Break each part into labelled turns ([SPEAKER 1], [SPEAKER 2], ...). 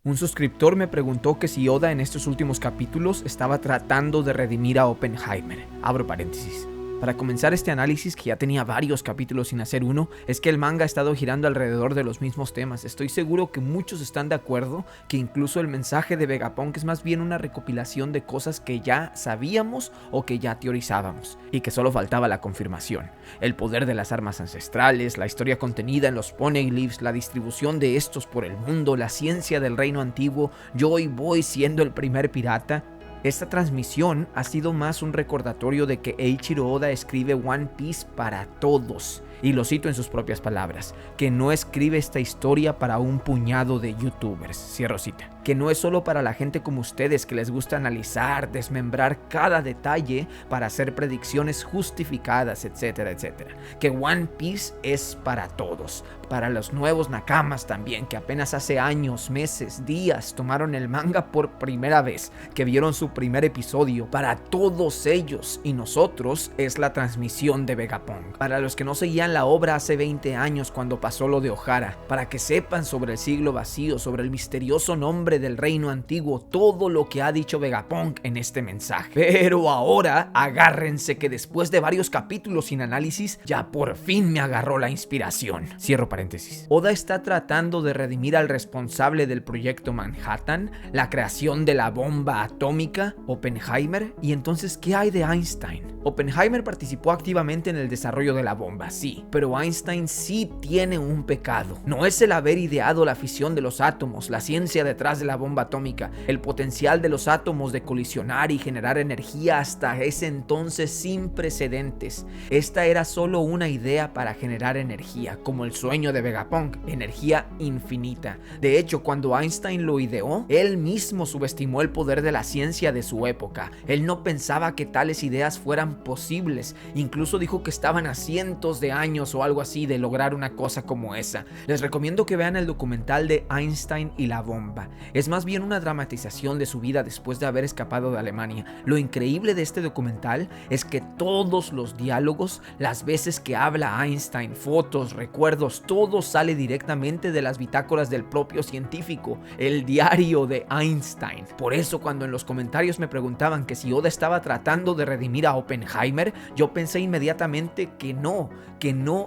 [SPEAKER 1] Un suscriptor me preguntó que si Oda en estos últimos capítulos estaba tratando de redimir a Oppenheimer. Abro paréntesis. Para comenzar este análisis, que ya tenía varios capítulos sin hacer uno, es que el manga ha estado girando alrededor de los mismos temas. Estoy seguro que muchos están de acuerdo que incluso el mensaje de Vegapunk es más bien una recopilación de cosas que ya sabíamos o que ya teorizábamos, y que solo faltaba la confirmación. El poder de las armas ancestrales, la historia contenida en los Poneglyphs, la distribución de estos por el mundo, la ciencia del reino antiguo, Joy Boy siendo el primer pirata. Esta transmisión ha sido más un recordatorio de que Eiichiro Oda escribe One Piece para todos. Y lo cito en sus propias palabras, que no escribe esta historia para un puñado de youtubers, cierro cita. Que no es solo para la gente como ustedes que les gusta analizar, desmembrar cada detalle para hacer predicciones justificadas, etcétera, etcétera. Que One Piece es para todos, para los nuevos nakamas también, que apenas hace años, meses, días tomaron el manga por primera vez, que vieron su primer episodio. Para todos ellos y nosotros es la transmisión de Vegapunk. Para los que no seguían la obra hace 20 años cuando pasó lo de Ohara, para que sepan sobre el siglo vacío, sobre el misterioso nombre del reino antiguo, todo lo que ha dicho Vegapunk en este mensaje. Pero ahora agárrense que después de varios capítulos sin análisis, ya por fin me agarró la inspiración. Cierro paréntesis. Oda está tratando de redimir al responsable del proyecto Manhattan, la creación de la bomba atómica, Oppenheimer. Y entonces, ¿qué hay de Einstein? Oppenheimer participó activamente en el desarrollo de la bomba, sí, pero Einstein sí tiene un pecado. No es el haber ideado la fisión de los átomos, la ciencia detrás de la bomba atómica, el potencial de los átomos de colisionar y generar energía hasta ese entonces sin precedentes. Esta era solo una idea para generar energía, como el sueño de Vegapunk, energía infinita. De hecho, cuando Einstein lo ideó, él mismo subestimó el poder de la ciencia de su época. Él no pensaba que tales ideas fueran posibles, incluso dijo que estaban a cientos de años o algo así de lograr una cosa como esa. Les recomiendo que vean el documental de Einstein y la bomba. Es más bien una dramatización de su vida después de haber escapado de Alemania. Lo increíble de este documental es que todos los diálogos, las veces que habla Einstein, fotos, recuerdos, todo sale directamente de las bitácoras del propio científico, el diario de Einstein. Por eso cuando en los comentarios me preguntaban que si Oda estaba tratando de redimir a Oppenheimer, yo pensé inmediatamente que no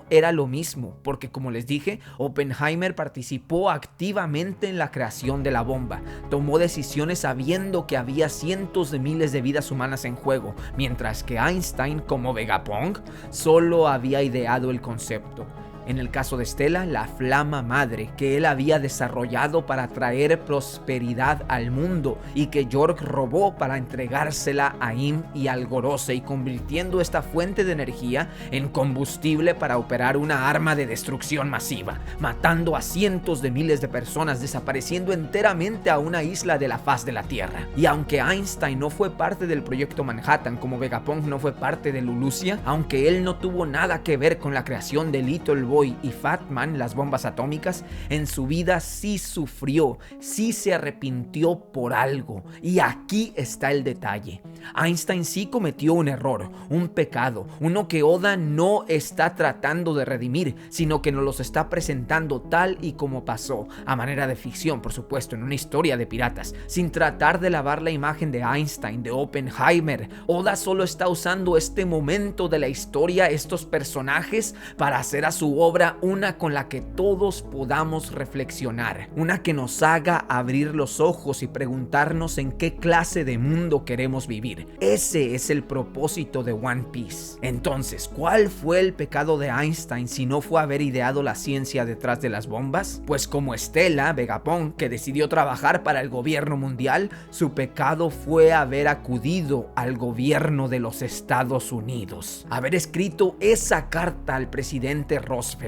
[SPEAKER 1] era lo mismo, porque como les dije, Oppenheimer participó activamente en la creación de la bomba, tomó decisiones sabiendo que había cientos de miles de vidas humanas en juego, mientras que Einstein, como Vegapunk, solo había ideado el concepto. En el caso de Stella, la flama madre que él había desarrollado para traer prosperidad al mundo y que York robó para entregársela a Im y al Gorosei, convirtiendo esta fuente de energía en combustible para operar una arma de destrucción masiva, matando a cientos de miles de personas, desapareciendo enteramente a una isla de la faz de la Tierra. Y aunque Einstein no fue parte del proyecto Manhattan, como Vegapunk no fue parte de Lulusia, aunque él no tuvo nada que ver con la creación de Little Boy y Fat Man, las bombas atómicas, en su vida sí sufrió, sí se arrepintió por algo. Y aquí está el detalle. Einstein sí cometió un error, un pecado, uno que Oda no está tratando de redimir, sino que nos los está presentando tal y como pasó, a manera de ficción, por supuesto, en una historia de piratas, sin tratar de lavar la imagen de Einstein, de Oppenheimer. Oda solo está usando este momento de la historia, estos personajes, para hacer a su obra una con la que todos podamos reflexionar, una que nos haga abrir los ojos y preguntarnos en qué clase de mundo queremos vivir. Ese es el propósito de One Piece. Entonces, ¿cuál fue el pecado de Einstein si no fue haber ideado la ciencia detrás de las bombas? Pues como Stella, Vegapunk, que decidió trabajar para el gobierno mundial, su pecado fue haber acudido al gobierno de los Estados Unidos, haber escrito esa carta al presidente Roosevelt,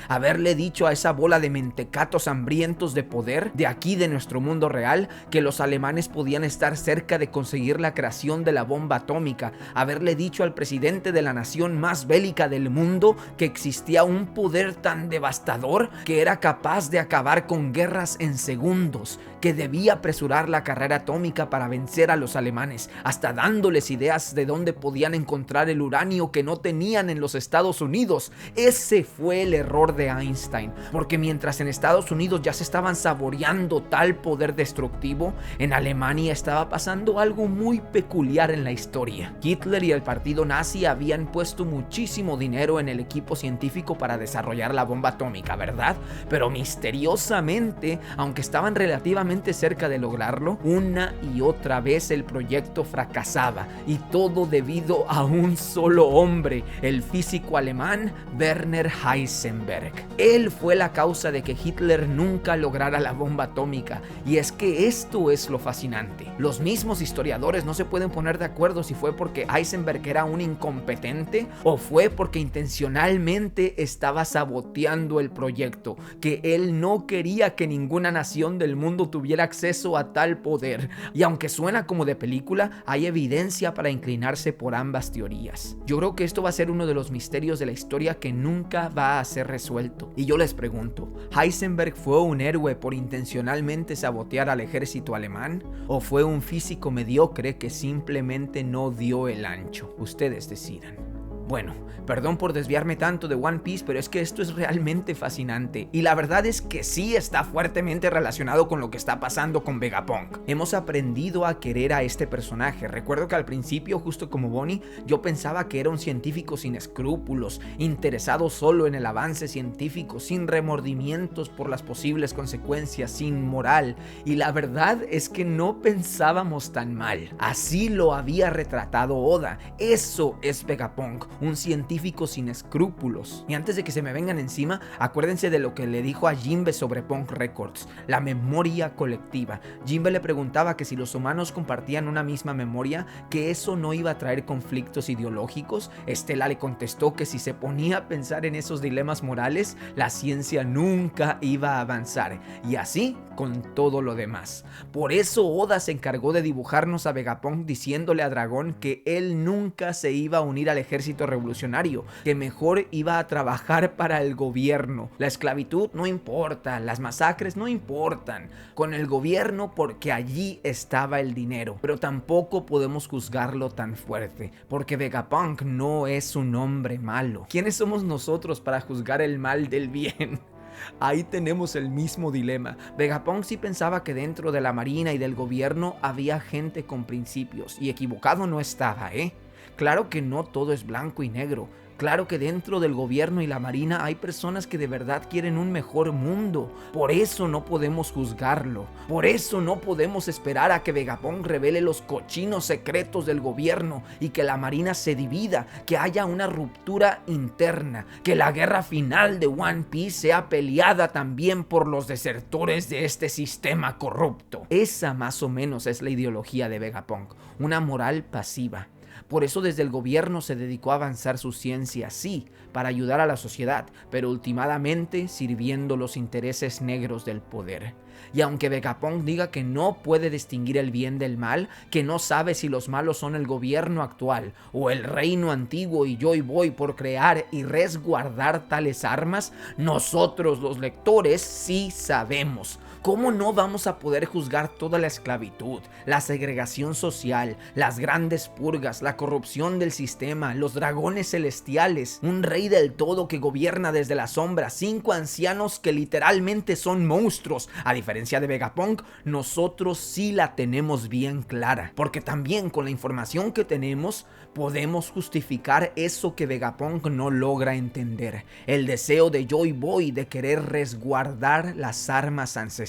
[SPEAKER 1] haberle dicho a esa bola de mentecatos hambrientos de poder de aquí de nuestro mundo real que los alemanes podían estar cerca de conseguir la creación de la bomba atómica, haberle dicho al presidente de la nación más bélica del mundo que existía un poder tan devastador que era capaz de acabar con guerras en segundos, que debía apresurar la carrera atómica para vencer a los alemanes, hasta dándoles ideas de dónde podían encontrar el uranio que no tenían en los Estados Unidos. Ese fue el error de Einstein, porque mientras en Estados Unidos ya se estaban saboreando tal poder destructivo, en Alemania estaba pasando algo muy peculiar en la historia. Hitler y el partido nazi habían puesto muchísimo dinero en el equipo científico para desarrollar la bomba atómica, ¿verdad? Pero misteriosamente, aunque estaban relativamente cerca de lograrlo, una y otra vez el proyecto fracasaba, y todo debido a un solo hombre, el físico alemán Werner Heisenberg. Él fue la causa de que Hitler nunca lograra la bomba atómica, y es que esto es lo fascinante. Los mismos historiadores no se pueden poner de acuerdo si fue porque Heisenberg era un incompetente o fue porque intencionalmente estaba saboteando el proyecto, que él no quería que ninguna nación del mundo tuviera acceso a tal poder. Y aunque suena como de película, hay evidencia para inclinarse por ambas teorías. Yo creo que esto va a ser uno de los misterios de la historia que nunca va a ser resuelto. Y yo les pregunto, ¿Heisenberg fue un héroe por intencionalmente sabotear al ejército alemán? ¿O fue un físico mediocre que simplemente no dio el ancho? Ustedes decidan. Bueno, perdón por desviarme tanto de One Piece, pero es que esto es realmente fascinante, y la verdad es que sí está fuertemente relacionado con lo que está pasando con Vegapunk. Hemos aprendido a querer a este personaje. Recuerdo que al principio, justo como Bonnie, yo pensaba que era un científico sin escrúpulos, interesado solo en el avance científico, sin remordimientos por las posibles consecuencias, sin moral, y la verdad es que no pensábamos tan mal. Así lo había retratado Oda. Eso es Vegapunk, un científico sin escrúpulos. Y antes de que se me vengan encima, acuérdense de lo que le dijo a Jinbe sobre Punk Records, la memoria colectiva. Jinbe le preguntaba que si los humanos compartían una misma memoria, que eso no iba a traer conflictos ideológicos. Estela le contestó que si se ponía a pensar en esos dilemas morales, la ciencia nunca iba a avanzar, y así con todo lo demás. Por eso Oda se encargó de dibujarnos a Vegapunk diciéndole a Dragón que él nunca se iba a unir al ejército revolucionario, que mejor iba a trabajar para el gobierno. La esclavitud no importa, las masacres no importan, con el gobierno, porque allí estaba el dinero. Pero tampoco podemos juzgarlo tan fuerte, porque Vegapunk no es un hombre malo. ¿Quiénes somos nosotros para juzgar el mal del bien? Ahí tenemos el mismo dilema. Vegapunk sí pensaba que dentro de la marina y del gobierno había gente con principios, y equivocado no estaba, Claro que no todo es blanco y negro. Claro que dentro del gobierno y la marina hay personas que de verdad quieren un mejor mundo. Por eso no podemos juzgarlo. Por eso no podemos esperar a que Vegapunk revele los cochinos secretos del gobierno y que la marina se divida, que haya una ruptura interna, que la guerra final de One Piece sea peleada también por los desertores de este sistema corrupto. Esa más o menos es la ideología de Vegapunk, una moral pasiva. Por eso desde el gobierno se dedicó a avanzar su ciencia, sí, para ayudar a la sociedad, pero últimamente sirviendo los intereses negros del poder. Y aunque Vegapunk diga que no puede distinguir el bien del mal, que no sabe si los malos son el gobierno actual o el reino antiguo y Joy Boy por crear y resguardar tales armas, nosotros los lectores sí sabemos. ¿Cómo no vamos a poder juzgar toda la esclavitud, la segregación social, las grandes purgas, la corrupción del sistema, los dragones celestiales, un rey del todo que gobierna desde la sombra, 5 ancianos que literalmente son monstruos? A diferencia de Vegapunk, nosotros sí la tenemos bien clara, porque también con la información que tenemos podemos justificar eso que Vegapunk no logra entender, el deseo de Joy Boy de querer resguardar las armas ancestrales.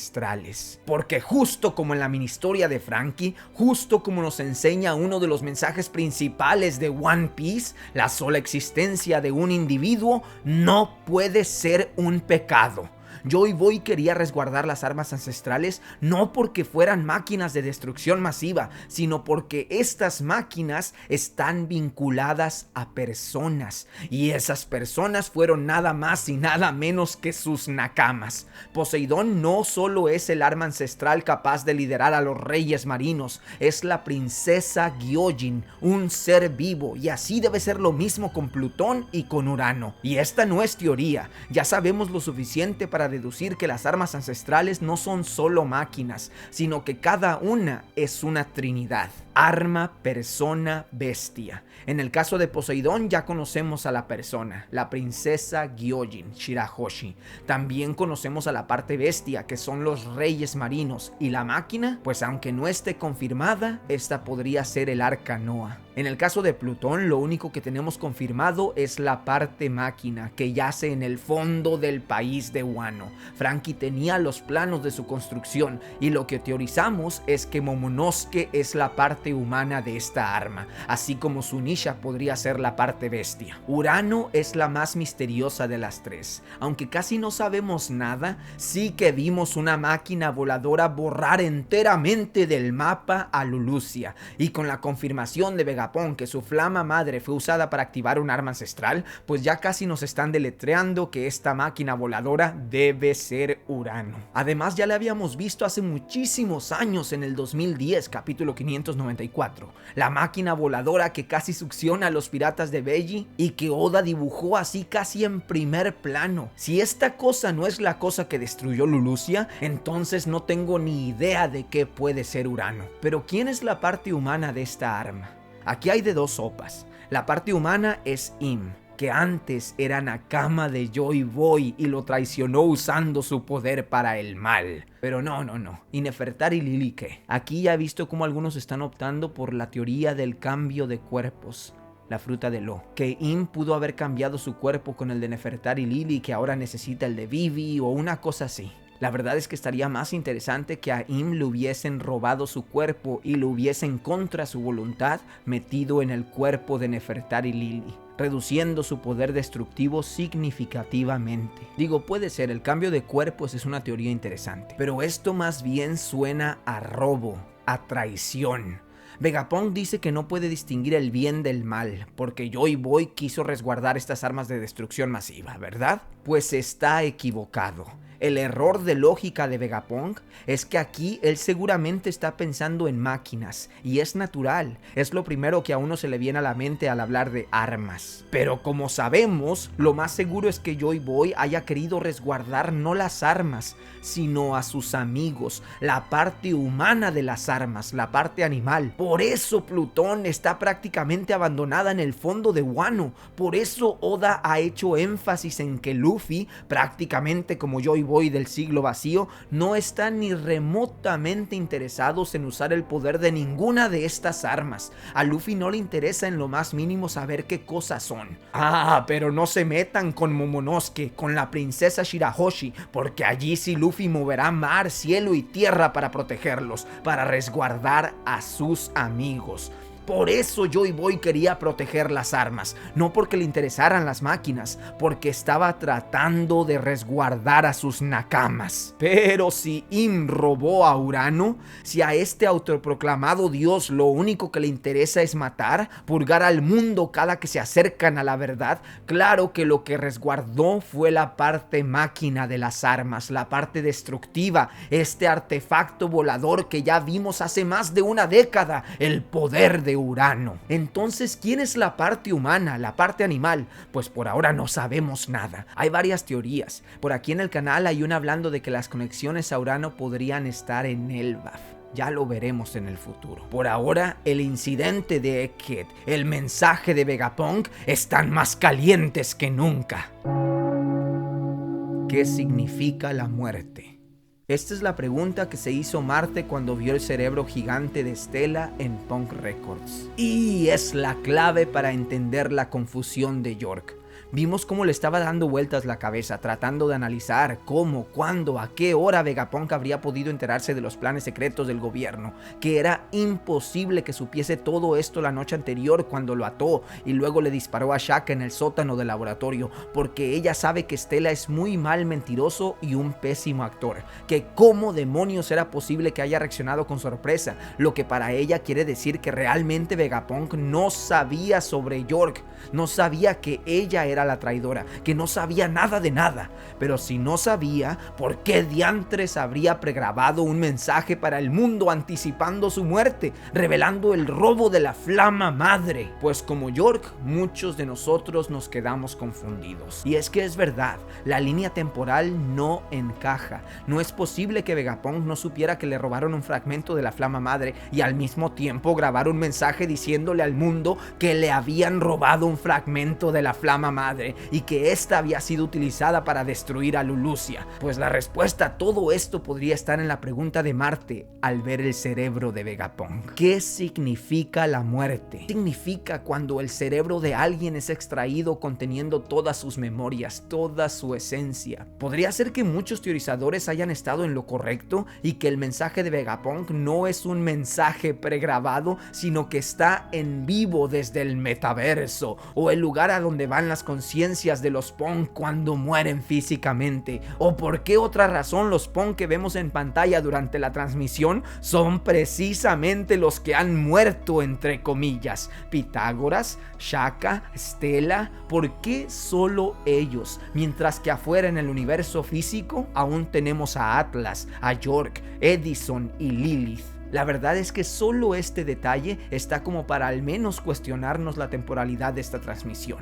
[SPEAKER 1] Porque justo como en la mini historia de Franky, justo como nos enseña uno de los mensajes principales de One Piece, la sola existencia de un individuo no puede ser un pecado. Joy Boy quería resguardar las armas ancestrales no porque fueran máquinas de destrucción masiva, sino porque estas máquinas están vinculadas a personas, y esas personas fueron nada más y nada menos que sus nakamas. Poseidón no solo es el arma ancestral capaz de liderar a los reyes marinos, es la princesa Gyojin, un ser vivo, y así debe ser lo mismo con Plutón y con Urano. Y esta no es teoría, ya sabemos lo suficiente para para deducir que las armas ancestrales no son solo máquinas, sino que cada una es una trinidad: arma, persona, bestia. En el caso de Poseidón ya conocemos a la persona, la princesa Gyojin, Shirahoshi. También conocemos a la parte bestia, que son los reyes marinos. Y la máquina, pues aunque no esté confirmada, esta podría ser el arca Noah. En el caso de Plutón, lo único que tenemos confirmado es la parte máquina, que yace en el fondo del país de Wano. Franky tenía los planos de su construcción, y lo que teorizamos es que Momonosuke es la parte humana de esta arma, así como Zunisha podría ser la parte bestia. Urano es la más misteriosa de las tres. Aunque casi no sabemos nada, sí que vimos una máquina voladora borrar enteramente del mapa a Lulusia, y con la confirmación de Vegapunk que su flama madre fue usada para activar un arma ancestral, pues ya casi nos están deletreando que esta máquina voladora debe ser Urano. Además, ya la habíamos visto hace muchísimos años en el 2010, capítulo 594, la máquina voladora que casi succiona a los piratas de Beji y que Oda dibujó así casi en primer plano. Si esta cosa no es la cosa que destruyó Lulusia, entonces no tengo ni idea de qué puede ser Urano. Pero ¿quién es la parte humana de esta arma? Aquí hay de dos sopas. La parte humana es Im, que antes era Nakama de Joy Boy y lo traicionó usando su poder para el mal. Pero no. ¿Y Nefertari Lily qué? Aquí ya he visto cómo algunos están optando por la teoría del cambio de cuerpos, la fruta de Lo, que Im pudo haber cambiado su cuerpo con el de Nefertari Lily, que ahora necesita el de Vivi o una cosa así. La verdad es que estaría más interesante que a Im le hubiesen robado su cuerpo y lo hubiesen contra su voluntad metido en el cuerpo de Nefertari Lily, reduciendo su poder destructivo significativamente. Digo, puede ser, el cambio de cuerpos es una teoría interesante, pero esto más bien suena a robo, a traición. Vegapunk dice que no puede distinguir el bien del mal, porque Joy Boy quiso resguardar estas armas de destrucción masiva, ¿verdad? Pues está equivocado. El error de lógica de Vegapunk es que aquí él seguramente está pensando en máquinas, y es natural, es lo primero que a uno se le viene a la mente al hablar de armas. Pero como sabemos, lo más seguro es que Joy Boy haya querido resguardar no las armas, sino a sus amigos, la parte humana de las armas, la parte animal. Por eso Plutón está prácticamente abandonada en el fondo de Wano, por eso Oda ha hecho énfasis en que Luffy, prácticamente como Joy Boy del siglo vacío, no están ni remotamente interesados en usar el poder de ninguna de estas armas. A Luffy no le interesa en lo más mínimo saber qué cosas son. Pero no se metan con Momonosuke, con la princesa Shirahoshi, porque allí sí Luffy moverá mar, cielo y tierra para protegerlos, para resguardar a sus amigos. Por eso Joy Boy quería proteger las armas, no porque le interesaran las máquinas, porque estaba tratando de resguardar a sus nakamas. Pero si Im robó a Urano, si a este autoproclamado dios lo único que le interesa es matar, purgar al mundo cada que se acercan a la verdad, claro que lo que resguardó fue la parte máquina de las armas, la parte destructiva, este artefacto volador que ya vimos hace más de una década, el poder de Urano. Entonces, ¿quién es la parte humana, la parte animal? Pues por ahora no sabemos nada. Hay varias teorías. Por aquí en el canal hay una hablando de que las conexiones a Urano podrían estar en Elbaf. Ya lo veremos en el futuro. Por ahora, el incidente de Egghead, el mensaje de Vegapunk están más calientes que nunca. ¿Qué significa la muerte? Esta es la pregunta que se hizo Marte cuando vio el cerebro gigante de Stella en Punk Records. Y es la clave para entender la confusión de York. Vimos cómo le estaba dando vueltas la cabeza, tratando de analizar cómo, cuándo, a qué hora Vegapunk habría podido enterarse de los planes secretos del gobierno, que era imposible que supiese todo esto la noche anterior cuando lo ató y luego le disparó a Shaka en el sótano del laboratorio, porque ella sabe que Stella es muy mal mentiroso y un pésimo actor, que cómo demonios era posible que haya reaccionado con sorpresa, lo que para ella quiere decir que realmente Vegapunk no sabía sobre York, no sabía que ella era era la traidora, que no sabía nada de nada. Pero si no sabía, ¿por qué diantres habría pregrabado un mensaje para el mundo anticipando su muerte, revelando el robo de la Flama Madre? Pues como York, muchos de nosotros nos quedamos confundidos. Y es que es verdad, la línea temporal no encaja. No es posible que Vegapunk no supiera que le robaron un fragmento de la Flama Madre y al mismo tiempo grabar un mensaje diciéndole al mundo que le habían robado un fragmento de la Flama Madre y que ésta había sido utilizada para destruir a Lulusia. Pues la respuesta a todo esto podría estar en la pregunta de Marte al ver el cerebro de Vegapunk. ¿Qué significa la muerte? Significa cuando el cerebro de alguien es extraído conteniendo todas sus memorias, toda su esencia. Podría ser que muchos teorizadores hayan estado en lo correcto y que el mensaje de Vegapunk no es un mensaje pregrabado, sino que está en vivo desde el metaverso o el lugar a donde van las conciencias de los Punk cuando mueren físicamente. ¿O por qué otra razón los Punk que vemos en pantalla durante la transmisión son precisamente los que han muerto, entre comillas? Pitágoras, Shaka, Stella, ¿por qué solo ellos? Mientras que afuera en el universo físico aún tenemos a Atlas, a York, Edison y Lilith. La verdad es que solo este detalle está como para al menos cuestionarnos la temporalidad de esta transmisión,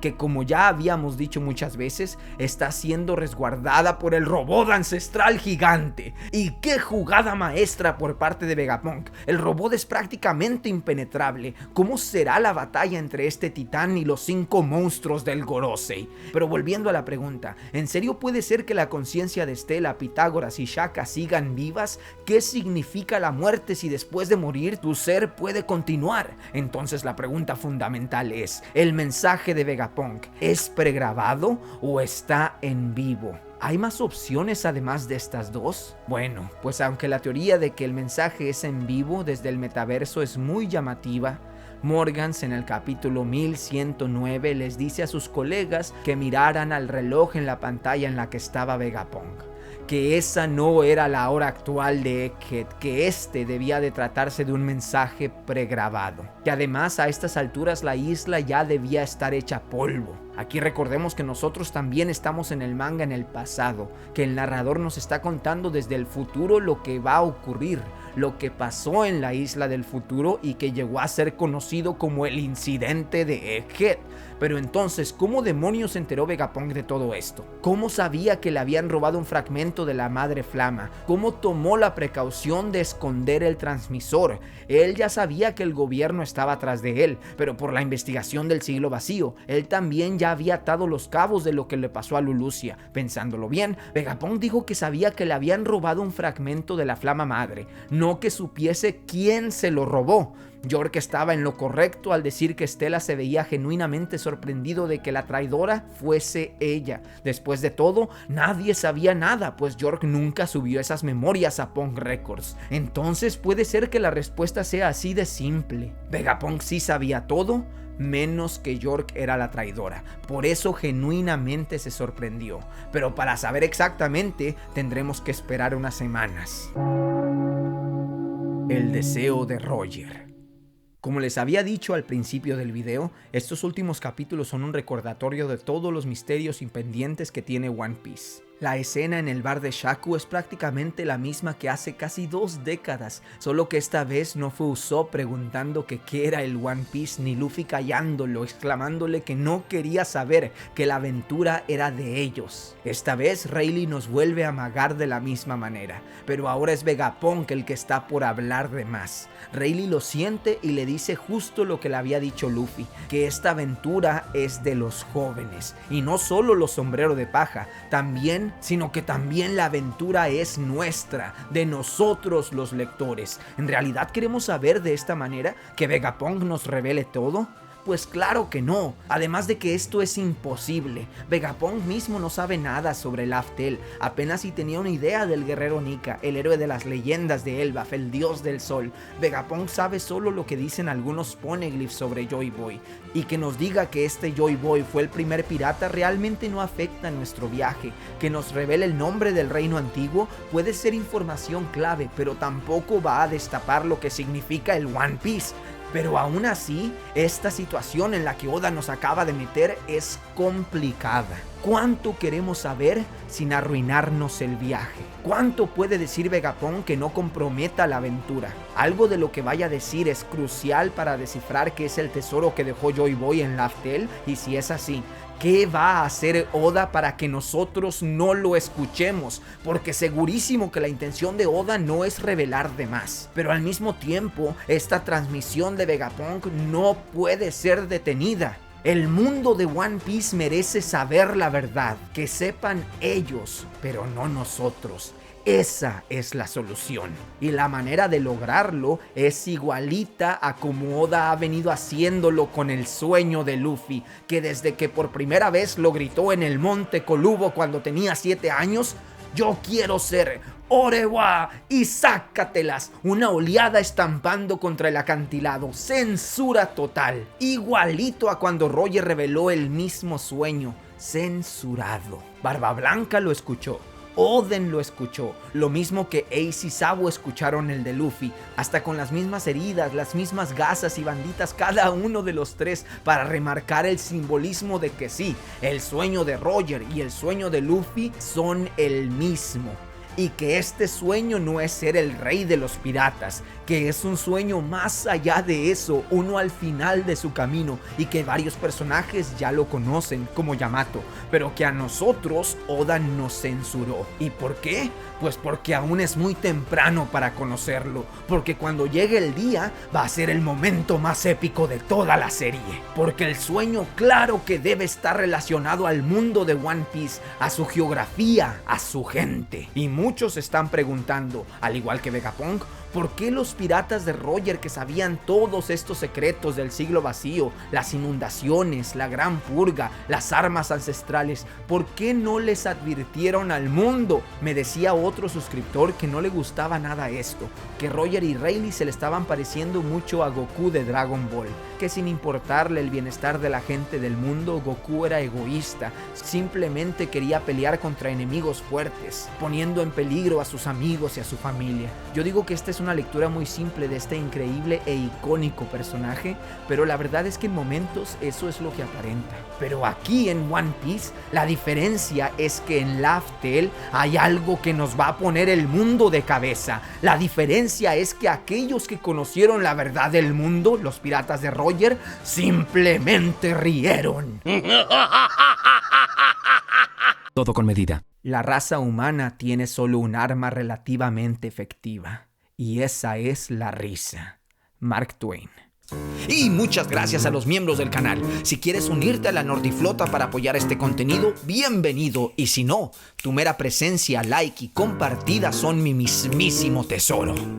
[SPEAKER 1] que como ya habíamos dicho muchas veces, está siendo resguardada por el robot ancestral gigante. Y qué jugada maestra por parte de Vegapunk. El robot es prácticamente impenetrable. ¿Cómo será la batalla entre este titán y los 5 monstruos del Gorosei? Pero volviendo a la pregunta, ¿en serio puede ser que la conciencia de Stella, Pitágoras y Shaka sigan vivas? ¿Qué significa la muerte si después de morir tu ser puede continuar? Entonces la pregunta fundamental es, ¿el mensaje de Vegapunk es pregrabado o está en vivo? ¿Hay más opciones además de estas dos? Bueno, pues aunque la teoría de que el mensaje es en vivo desde el metaverso es muy llamativa, Morgans en el capítulo 1109 les dice a sus colegas que miraran al reloj en la pantalla en la que estaba Vegapunk, que esa no era la hora actual de Egghead, que este debía de tratarse de un mensaje pregrabado, que además a estas alturas la isla ya debía estar hecha polvo. Aquí recordemos que nosotros también estamos en el manga en el pasado, que el narrador nos está contando desde el futuro lo que va a ocurrir, lo que pasó en la isla del futuro y que llegó a ser conocido como el incidente de Egghead. Pero entonces, ¿cómo demonios se enteró Vegapunk de todo esto? ¿Cómo sabía que le habían robado un fragmento de la Madre Flama? ¿Cómo tomó la precaución de esconder el transmisor? Él ya sabía que el gobierno estaba atrás de él, pero por la investigación del siglo vacío, él también ya había atado los cabos de lo que le pasó a Lulusia. Pensándolo bien, Vegapunk dijo que sabía que le habían robado un fragmento de la Flama Madre, no que supiese quién se lo robó. York estaba en lo correcto al decir que Stella se veía genuinamente sorprendido de que la traidora fuese ella. Después de todo, nadie sabía nada, pues York nunca subió esas memorias a Punk Records. Entonces puede ser que la respuesta sea así de simple. Vegapunk sí sabía todo, menos que York era la traidora. Por eso genuinamente se sorprendió. Pero para saber exactamente, tendremos que esperar unas semanas. El deseo de Roger. Como les había dicho al principio del video, estos últimos capítulos son un recordatorio de todos los misterios y pendientes que tiene One Piece. La escena en el bar de Shaku es prácticamente la misma que hace casi 2 décadas, solo que esta vez no fue Usopp preguntando que qué era el One Piece, ni Luffy callándolo, exclamándole que no quería saber, que la aventura era de ellos. Esta vez Rayleigh nos vuelve a amagar de la misma manera, pero ahora es Vegapunk el que está por hablar de más. Rayleigh lo siente y le dice justo lo que le había dicho Luffy, que esta aventura es de los jóvenes, y no solo los sombreros de paja, sino que también la aventura es nuestra, de nosotros los lectores. ¿En realidad queremos saber de esta manera que Vegapunk nos revele todo? Pues claro que no, además de que esto es imposible. Vegapunk mismo no sabe nada sobre el Aftel, apenas si tenía una idea del guerrero Nika, el héroe de las leyendas de Elbaf, el dios del sol. Vegapunk sabe solo lo que dicen algunos poneglyphs sobre Joy Boy, y que nos diga que este Joy Boy fue el primer pirata realmente no afecta nuestro viaje. Que nos revele el nombre del reino antiguo puede ser información clave, pero tampoco va a destapar lo que significa el One Piece. Pero aún así, esta situación en la que Oda nos acaba de meter es complicada. ¿Cuánto queremos saber sin arruinarnos el viaje? ¿Cuánto puede decir Vegapunk que no comprometa la aventura? Algo de lo que vaya a decir es crucial para descifrar qué es el tesoro que dejó Joy Boy en Laugh Tale, y si es así, ¿qué va a hacer Oda para que nosotros no lo escuchemos? Porque segurísimo que la intención de Oda no es revelar de más. Pero al mismo tiempo, esta transmisión de Vegapunk no puede ser detenida. El mundo de One Piece merece saber la verdad, que sepan ellos, pero no nosotros. Esa es la solución, y la manera de lograrlo es igualita a como Oda ha venido haciéndolo con el sueño de Luffy, que desde que por primera vez lo gritó en el Monte Kolubo cuando tenía 7 años, yo quiero ser Orewa y sácatelas, una oleada estampando contra el acantilado, censura total, igualito a cuando Roger reveló el mismo sueño, censurado. Barba Blanca lo escuchó, Oden lo escuchó, lo mismo que Ace y Sabo escucharon el de Luffy, hasta con las mismas heridas, las mismas gasas y banditas cada uno de los tres, para remarcar el simbolismo de que sí, el sueño de Roger y el sueño de Luffy son el mismo. Y que este sueño no es ser el rey de los piratas, que es un sueño más allá de eso, uno al final de su camino, y que varios personajes ya lo conocen, como Yamato, pero que a nosotros Oda nos censuró. ¿Y por qué? Pues porque aún es muy temprano para conocerlo, porque cuando llegue el día va a ser el momento más épico de toda la serie, porque el sueño claro que debe estar relacionado al mundo de One Piece, a su geografía, a su gente. Y muchos están preguntando, al igual que Vegapunk, ¿por qué los piratas de Roger, que sabían todos estos secretos del siglo vacío, las inundaciones, la gran purga, las armas ancestrales, por qué no les advirtieron al mundo? Me decía otro suscriptor que no le gustaba nada esto, que Roger y Rayleigh se le estaban pareciendo mucho a Goku de Dragon Ball, que sin importarle el bienestar de la gente del mundo, Goku era egoísta, simplemente quería pelear contra enemigos fuertes, poniendo en peligro a sus amigos y a su familia. Yo digo que esta es una lectura muy simple de este increíble e icónico personaje, pero la verdad es que en momentos eso es lo que aparenta. Pero aquí en One Piece, la diferencia es que en Laugh Tale hay algo que nos va a poner el mundo de cabeza. La diferencia es que aquellos que conocieron la verdad del mundo, los piratas de Roger, simplemente rieron.
[SPEAKER 2] Todo con medida.
[SPEAKER 1] La raza humana tiene solo un arma relativamente efectiva, y esa es la risa. Mark Twain. Y muchas gracias a los miembros del canal. Si quieres unirte a la Nordiflota para apoyar este contenido, bienvenido. Y si no, tu mera presencia, like y compartida son mi mismísimo tesoro.